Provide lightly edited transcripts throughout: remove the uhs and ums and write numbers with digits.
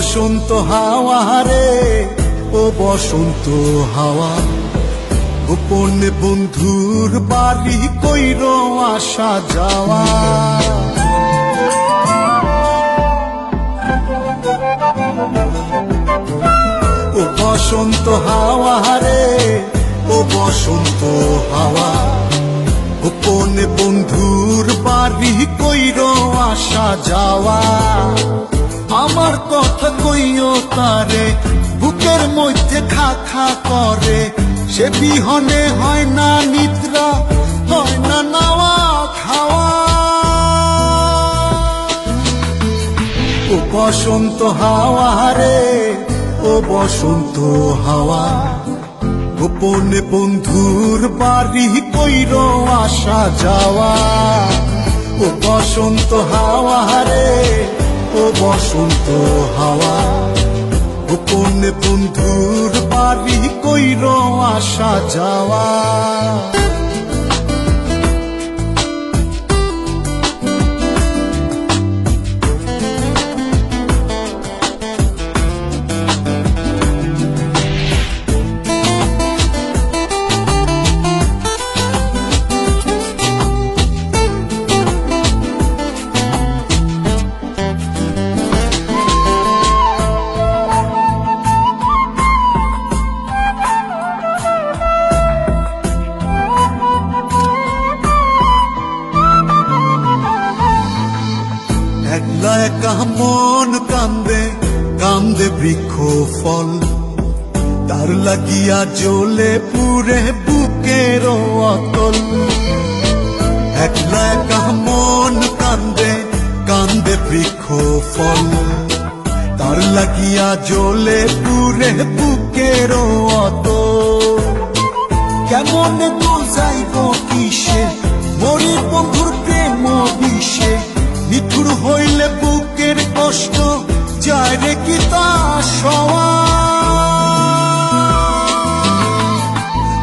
বসন্ত হাওয়া রে, ও বসন্ত হাওয়া, গোপনে বন্ধুর বাড়ি কইর আসা যাওয়া। ও বসন্ত হাওয়া রে, ও বসন্ত হাওয়া, গোপনে বন্ধুর বাড়ি কইর আসা যাওয়া। আমার কথা কইও তারে, বুকের মধ্যে খা খা করে, সে বিহনে হয় না নিদ্রা, হয় না নাওয়া খাওয়া। ও বসন্ত হাওয়া রে, ও বসন্ত হাওয়া, গোপনে বন্ধুর বাড়ি কইর আসা যাওয়া। ও বসন্ত হাওয়া রে, ও বসন্ত হাওয়া, গোপনে বন্ধুর বাড়ি কইর আসা যাওয়া। একলা একা মন কান্দে, কান্দে বৃক্ষ ফল, তার লাগিয়া জ্বলে পুরে বুকের অতল। একলা একা মন কান্দে, কান্দে বৃক্ষ ফল, তার লাগিয়া জ্বলে পুরে বুকের অতল। কেমন বুঝাইব কিসে মরি বন্ধুর প্রেম বিষে, নিঠুর হইলে বুকের কষ্ট যায় রে কি তা সওয়া।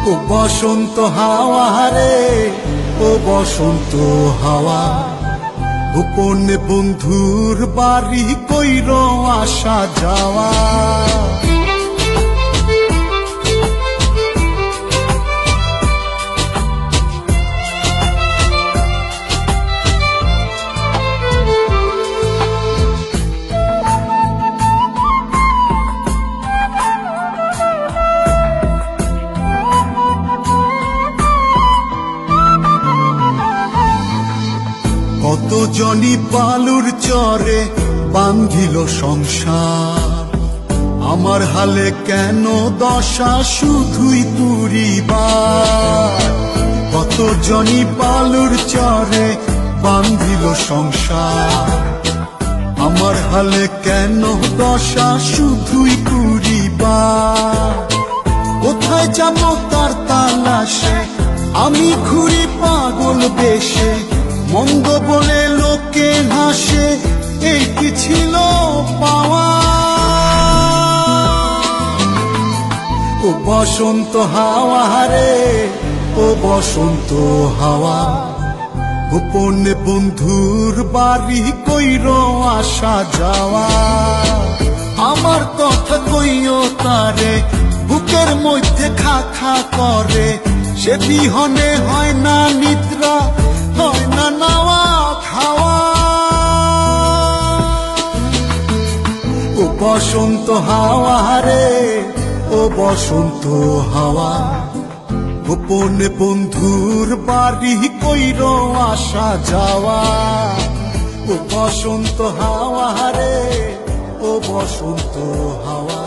ও বসন্ত হাওয়া রে, ও বসন্ত হাওয়া, গোপনে বন্ধুর বাড়ি কইর আসা যাওয়া। কত জনি বালুর চরে বান্ধিল সংসার, আমার হালে কেন দশা শুধুই তুরিবার। কত জনি বালুর চরে বান্ধিল সংসার, আমার হালে কেন দশা শুধুই তুরিবার। কোথায় যাব তার তালাশে, আমি ঘুরি পাগল বেশে, মন্দ বলে লোকে হাসে, এই কি ছিল পাওয়া। ও বসন্ত হাওয়া রে, ও বসন্ত হাওয়া, গোপনে বন্ধুর বাড়ি কইর আসা যাওয়া। আমার কথা কইও তারে, বুকের মধ্যে খা খা করে, সে বিহনে হয় না নিদ্রা, হয় না নাওয়া খাওয়া। ও বসন্ত হাওয়া রে, ও বসন্ত হাওয়া, গোপনে বন্ধুর বাড়ি কইর আসা যাওয়া। ও বসন্ত হাওয়া রে, ও বসন্ত হাওয়া,